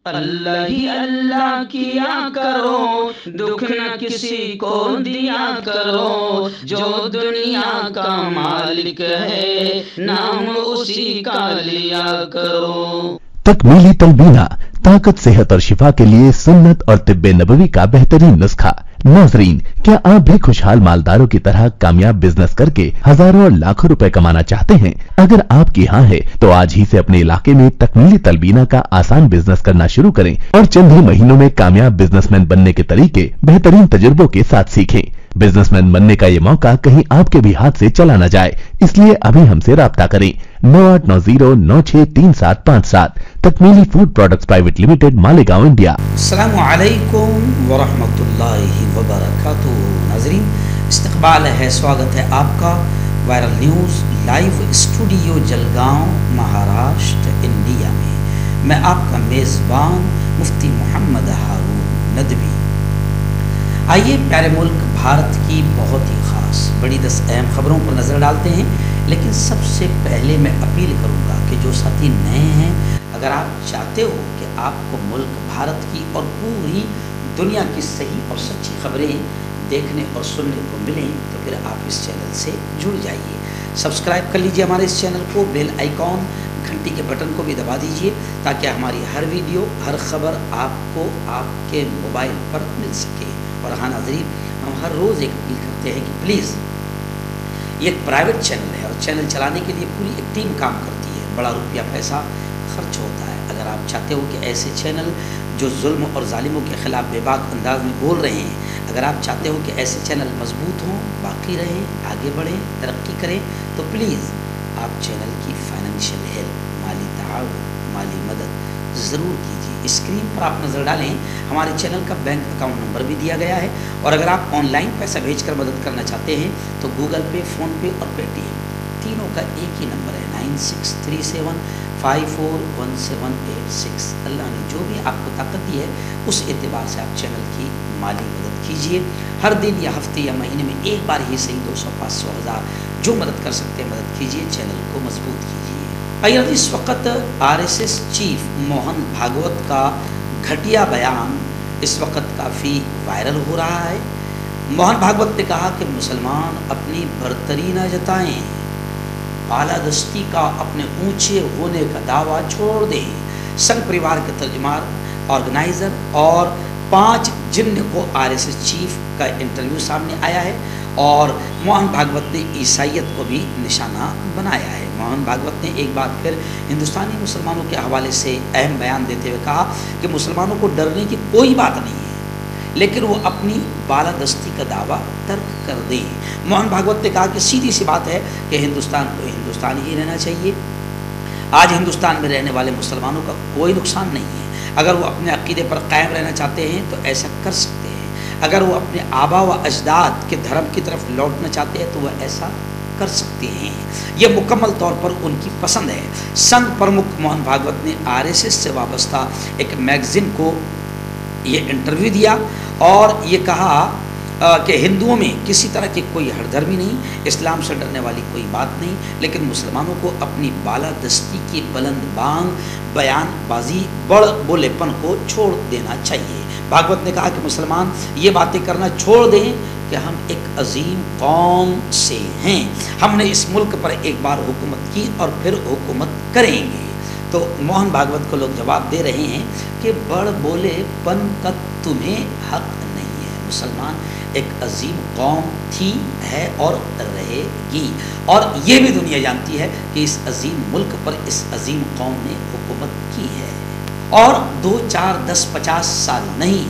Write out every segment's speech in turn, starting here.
اللہ ہی اللہ کیا کرو، دکھ نہ کسی کو دیا کرو، جو دنیا کا مالک ہے نام اسی کا لیا کرو۔ تکمیلی تلبینہ طاقت، صحت اور شفا کے لیے سنت اور طب نبوی کا بہترین نسخہ۔ ناظرین، کیا آپ بھی خوشحال مالداروں کی طرح کامیاب بزنس کر کے ہزاروں اور لاکھوں روپے کمانا چاہتے ہیں؟ اگر آپ کی ہاں ہے تو آج ہی سے اپنے علاقے میں تکمیلی تلبینہ کا آسان بزنس کرنا شروع کریں اور چند ہی مہینوں میں کامیاب بزنس مین بننے کے طریقے بہترین تجربوں کے ساتھ سیکھیں۔ بزنس مین بننے کا یہ موقع کہیں آپ کے بھی ہاتھ سے چلا نہ جائے، اس لیے ابھی ہم سے رابطہ کریں۔ 9890963757 تکمیلی food products private limited, Malegaon, India. السلام علیکم ورحمۃ اللہ وبرکاتہ۔ ناظرین، استقبال ہے، سواگت ہے آپ کا viral news live studio Jalgaon, Maharashtra, India میں۔ میں آپ کا میزبان مفتی محمد ہارون ندوی۔ آئیے پیارے ملک بھارت کی بہت ہی خاص بڑی 10 اہم خبروں پر نظر ڈالتے ہیں، لیکن سب سے پہلے میں اپیل کروں گا کہ جو ساتھی نئے ہیں، اگر آپ چاہتے ہو کہ آپ کو ملک بھارت کی اور پوری دنیا کی صحیح اور سچی خبریں دیکھنے اور سننے کو ملیں تو پھر آپ اس چینل سے جڑ جائیے، سبسکرائب کر لیجئے ہمارے اس چینل کو، بیل آئیکن گھنٹی کے بٹن کو بھی دبا دیجئے تاکہ ہماری ہر ویڈیو، ہر خبر آپ کو آپ کے موبائل پر مل سکے۔ اور ہاں ناظرین، ہم ہر روز ایک اپیل کرتے ہیں کہ پلیز، یہ ایک پرائیویٹ چینل ہے اور چینل چلانے کے لیے پوری ایک ٹیم کام کرتی ہے، بڑا روپیہ پیسہ خرچ ہوتا ہے۔ اگر آپ چاہتے ہو کہ ایسے چینل جو ظلم اور ظالموں کے خلاف بے باک انداز میں بول رہے ہیں، اگر آپ چاہتے ہو کہ ایسے چینل مضبوط ہوں، باقی رہیں، آگے بڑھیں، ترقی کریں، تو پلیز آپ چینل کی فائنینشیل ہیلپ، مالی تعاون، مالی مدد ضرور کیجیے۔ اسکرین پر آپ نظر ڈالیں، ہمارے چینل کا بینک اکاؤنٹ نمبر بھی دیا گیا ہے، اور اگر آپ آن لائن پیسہ بھیج کر مدد کرنا چاہتے ہیں تو گوگل پے، فون پے اور پے ٹی ایم تینوں کا ایک ہی نمبر ہے، 9637541786۔ اللہ نے جو بھی آپ کو طاقت دی ہے اس اعتبار سے آپ چینل کی مالی مدد کیجیے۔ ہر دن یا ہفتے یا مہینے میں ایک بار ہی صحیح 200، 500، 1000 جو مدد کر سکتے ہیں مدد کیجیے، چینل کو مضبوط کیجیے۔ اس وقت RSS چیف موہن بھاگوت کا گھٹیا بیان اس وقت کافی وائرل ہو رہا ہے۔ موہن بھاگوت نے کہا کہ مسلمان اپنی برتری نہ جتائیں، بالادستی کا، اپنے اونچے ہونے کا دعویٰ چھوڑ دیں۔ سنگھ پریوار کے ترجمان، آرگنائزر اور 5 جن کو RSS چیف کا انٹرویو سامنے آیا ہے، اور موہن بھاگوت نے عیسائیت کو بھی نشانہ بنایا ہے۔ موہن بھاگوت نے ایک بار پھر ہندوستانی مسلمانوں کے حوالے سے اہم بیان دیتے ہوئے کہا کہ مسلمانوں کو ڈرنے کی کوئی بات نہیں ہے، لیکن وہ اپنی بالادستی کا دعویٰ ترک کر دیں۔ موہن بھاگوت نے کہا کہ سیدھی سی بات ہے کہ ہندوستان کو ہندوستان ہی رہنا چاہیے۔ آج ہندوستان میں رہنے والے مسلمانوں کا کوئی نقصان نہیں ہے، اگر وہ اپنے عقیدے پر قائم رہنا چاہتے ہیں تو ایسا کر سکتے ہیں، اگر وہ اپنے آبا و اجداد کے دھرم کی طرف لوٹنا چاہتے ہیں تو وہ ایسا کر سکتے ہیں، یہ مکمل طور پر ان کی پسند ہے۔ سنگھ پرمکھ موہن بھاگوت نے RSS سے وابستہ ایک میگزین کو یہ انٹرویو دیا اور یہ کہا کہ ہندوؤں میں کسی طرح کی کوئی ہر دھرمی نہیں، اسلام سے ڈرنے والی کوئی بات نہیں، لیکن مسلمانوں کو اپنی بالادستی کی بلند بانگ، بیان بازی، بڑ بولے پن کو چھوڑ دینا چاہیے۔ بھاگوت نے کہا کہ مسلمان یہ باتیں کرنا چھوڑ دیں کہ ہم ایک عظیم قوم سے ہیں، ہم نے اس ملک پر ایک بار حکومت کی اور پھر حکومت کریں گے۔ تو موہن بھاگوت کو لوگ جواب دے رہے ہیں کہ بڑ بولے پن کا تمہیں حق نہیں ہے، مسلمان ایک عظیم قوم تھی، ہے اور رہے گی، اور یہ بھی دنیا جانتی ہے کہ اس عظیم ملک پر اس عظیم قوم نے حکومت کی ہے، اور 2، 4، 10، 50 سال نہیں،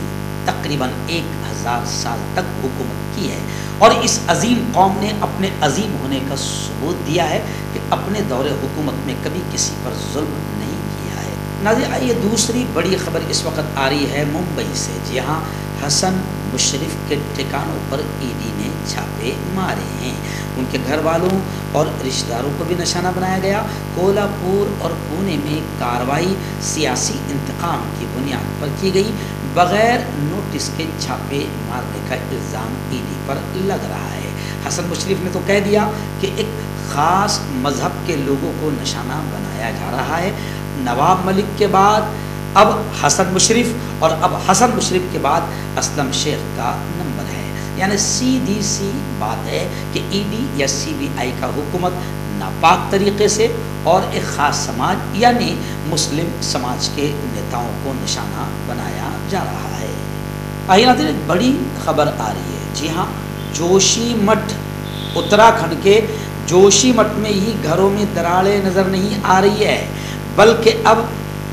تقریباً 1000 سال تک حکومت کی ہے، اور اس عظیم قوم نے اپنے عظیم ہونے کا ثبوت دیا ہے کہ اپنے دور حکومت میں کبھی کسی پر ظلم نہیں کیا ہے۔ ناظرین، آئیے دوسری بڑی خبر اس وقت آ رہی ہے ممبئی سے، جی ہاں، حسن مشرف کے ٹھکانوں پر ED نے چھاپے مارے ہیں، ان کے گھر والوں اور رشتہ داروں کو بھی نشانہ بنایا گیا۔ کولہاپور اور پونے میں کارروائی سیاسی انتقام کی بنیاد پر کی گئی، بغیر نوٹس کے چھاپے مارنے کا الزام ED پر لگ رہا ہے۔ حسن مشرف نے تو کہہ دیا کہ ایک خاص مذہب کے لوگوں کو نشانہ بنایا جا رہا ہے۔ نواب ملک کے بعد اب حسن مشرف اور اب حسن مشرف کے بعد اسلم شیخ کا نمبر ہے. یعنی سیدھی سی بات ہے کہ ای ڈی یا سی بی آئی کا حکومت ناپاک طریقے سے اور ایک خاص سماج یعنی مسلم سماج کے نیتاؤں کو نشانہ بنایا جا رہا ہے. آئیے ناظرین، ایک بڑی خبر آ رہی ہے. جی ہاں، جوشی مٹھ اتراکھنڈ کے جوشی مٹھ میں ہی گھروں میں دراڑیں نظر نہیں آ رہی ہے، بلکہ اب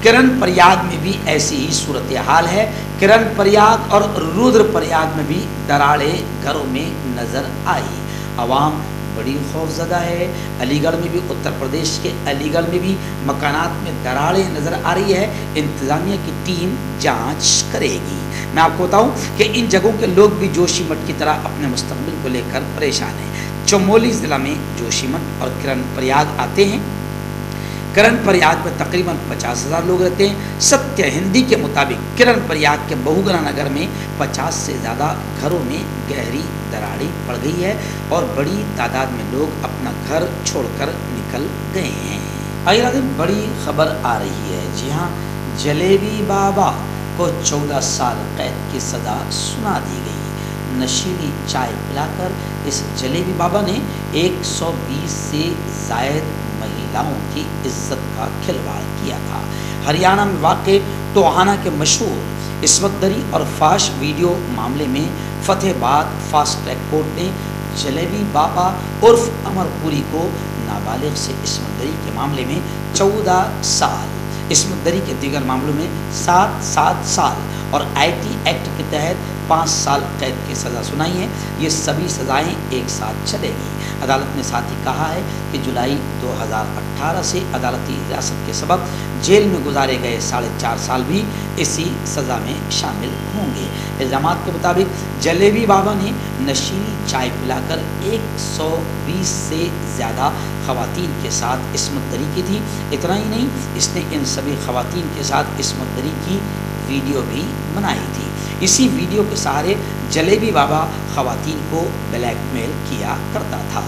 کرن پریاگ میں بھی ایسی ہی صورتحال ہے. کرن پریاگ اور رودر پریاگ میں بھی دراڑیں گھروں میں نظر آئی. عوام بڑی خوف زدہ ہے. علی گڑھ میں بھی، اتر پردیش کے علی گڑھ میں بھی مکانات میں دراڑیں نظر آ رہی ہے. انتظامیہ کی ٹیم جانچ کرے گی. میں آپ کو بتاؤں کہ ان جگہوں کے لوگ بھی جوشی مٹھ کی طرح اپنے مستقبل کو لے کر پریشان ہیں. چمولی ضلع میں جوشی مٹھ اور کرن پریاگ آتے ہیں. کرن پریاگ میں تقریباً 50,000 لوگ رہتے ہیں. ستیہ ہندی کے مطابق کرن پریاگ کے بہوگنا نگر میں 50 سے زیادہ گھروں میں گہری دراڑیں پڑ گئی ہے اور بڑی تعداد میں لوگ اپنا گھر چھوڑ کر نکل گئے ہیں. آئیے بڑی خبر آ رہی ہے. جی ہاں، جلیبی بابا کو 14 سال قید کی سزا سنا دی گئی. نشیلی چائے پلا کر اس جلیبی بابا نے 120 سے زائد مہیلاؤں کی عزت کا کھلواڑ کیا تھا. ہریانہ میں واقع ٹوہانہ کے مشہور عصمت دری اور فاش ویڈیو معاملے میں فتح باد فاسٹ ٹریک کورٹ نے جلیبی بابا عرف امر پوری کو نابالغ سے عصمت دری کے معاملے میں 14 سال، عصمت دری کے دیگر معاملوں میں 7 سال اور آئی ٹی ایکٹ کے تحت 5 سال قید کی سزا سنائی ہے. یہ سبھی سزائیں ایک ساتھ چلے گی. عدالت نے ساتھ ہی کہا ہے کہ جولائی 2018 سے عدالتی حراست کے سبب جیل میں گزارے گئے 4.5 سال بھی اسی سزا میں شامل ہوں گے. الزامات کے مطابق جلیبی بابا نے نشیلی چائے پلا کر 120 سے زیادہ خواتین کے ساتھ عصمت دری کی تھی. اتنا ہی نہیں، اس نے ان سبھی خواتین کے ساتھ عصمت دری کی ویڈیو بھی بنائی تھی. اسی ویڈیو کے سہارے جلیبی بابا خواتین کو بلیک میل کیا کرتا تھا.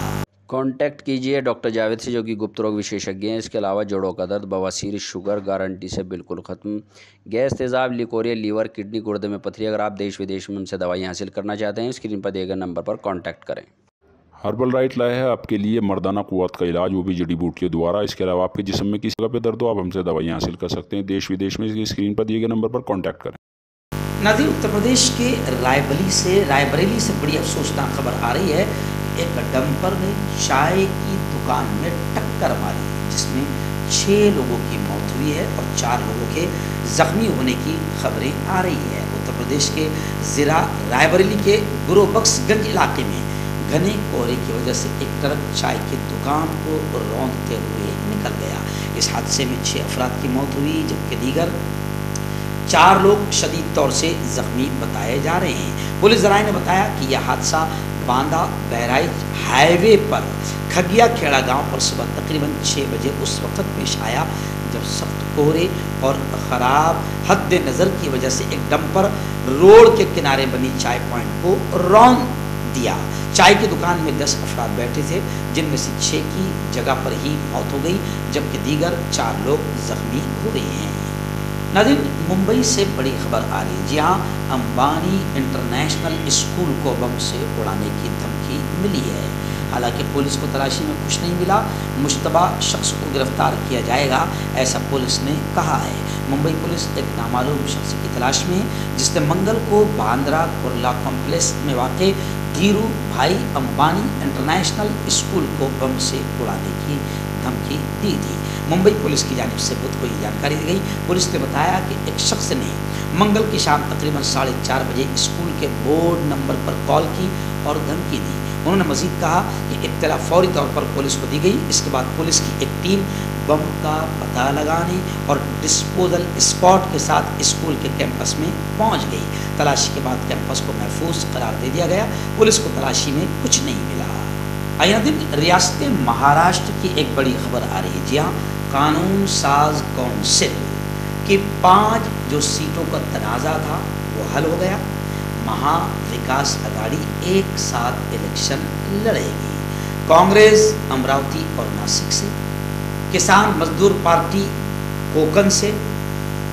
کانٹیکٹ کیجئے ڈاکٹر جاوید سے، جو کہ گپت روگ وشیشجఞ ہیں. اس کے علاوہ جوڑوں کا درد، بواسیر، شوگر گارنٹی سے بالکل ختم. گیس، تیزاب، لیکوریا، لیور، کڈنی، گردے میں پتھری. اگر آپ دیش ودیش میں ان سے دوائیں حاصل کرنا چاہتے ہیں، اسکرین پر دیے گئے نمبر پر کانٹیکٹ کریں. ہربل رائٹ لایا ہے آپ کے لیے مردانہ قوت کا علاج، وہ بھی جڑی بوٹیوں دوارا. اس کے علاوہ آپ کے جسم میں کسی جگہ پہ درد ہو، آپ ہم سے دوائیں حاصل کر سکتے ہیں دیش ودیش میں. اسکرین پر دیے گئے نمبر پر کانٹیکٹ کریں. ناظرین، اتر پردیش کے رائے بریلی سے بڑی افسوسناک خبر آ رہی ہے. ایک ڈمپر نے چائے کی دکان میں ٹکر ماری، جس میں 6 لوگوں کی موت ہوئی ہے اور 4 لوگوں کے زخمی ہونے کی خبریں آ رہی ہے. اتر پردیش کے ضلع رائے بریلی کے گرو بخش گنج علاقے میں گھنے کوہرے کی وجہ سے ایک ٹرک چائے کی دکان کو روندتے ہوئے نکل گیا. اس حادثے میں 6 افراد کی موت ہوئی، جبکہ دیگر 4 لوگ شدید طور سے زخمی بتائے جا رہے ہیں. پولیس ذرائع نے بتایا کہ یہ حادثہ باندہ بہرائچ ہائی وے پر کھگیا کھیڑا گاؤں پر صبح تقریباً 6 بجے اس وقت پیش آیا جب سخت کوہرے اور خراب حد نظر کی وجہ سے ایک ڈمپر روڈ کے کنارے بنی چائے پوائنٹ کو روند دیا. چائے کی دکان میں 10 افراد بیٹھے تھے، جن میں سے 6 کی جگہ پر ہی موت ہو گئی، جبکہ دیگر 4 لوگ زخمی ہوئے ہیں. ناظرین، ممبئی سے بڑی خبر آ رہی ہے. جی ہاں، امبانی انٹرنیشنل اسکول کو بم سے اڑانے کی دھمکی ملی ہے. حالانکہ پولیس کو تلاشی میں کچھ نہیں ملا. مشتبہ شخص کو گرفتار کیا جائے گا، ایسا پولیس نے کہا ہے. ممبئی پولیس ایک نامعلوم شخص کی تلاش میں ہے، جس نے منگل کو باندرا کرلا کمپلیکس میں واقع دھیرو بھائی امبانی انٹرنیشنل اسکول کو بم سے اڑانے کی دھمکی دی تھی. ممبئی پولیس کی جانب سے بدھ کو یہ جانکاری دی گئی. پولیس نے بتایا کہ ایک شخص نے منگل کی شام تقریباً 4:30 بجے اسکول کے بورڈ نمبر پر کال کی اور دھمکی دی. انہوں نے مزید کہا کہ اطلاع فوری طور پر پولیس کو دی گئی. اس کے بعد پولیس کی ایک ٹیم بم کا پتہ لگانے اور ڈسپوزل اسپاٹ کے ساتھ اسکول کے کیمپس میں پہنچ گئی. تلاشی کے بعد کیمپس کو محفوظ قرار دے دیا گیا. پولیس کو تلاشی میں کچھ نہیں ملا. آئندہ دن ریاست مہاراشٹر کی ایک بڑی خبر آ رہی ہے. جی ہاں، قانون ساز کونسل کی 5 جو سیٹوں کا تنازع تھا وہ حل ہو گیا. مہا وکاس اگاڑی ایک ساتھ الیکشن لڑے گی. کانگریس امراوتی اور ناسک سے، کسان مزدور پارٹی کوکن سے،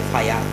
FIR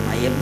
MIM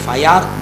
FIR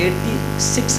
86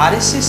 RSS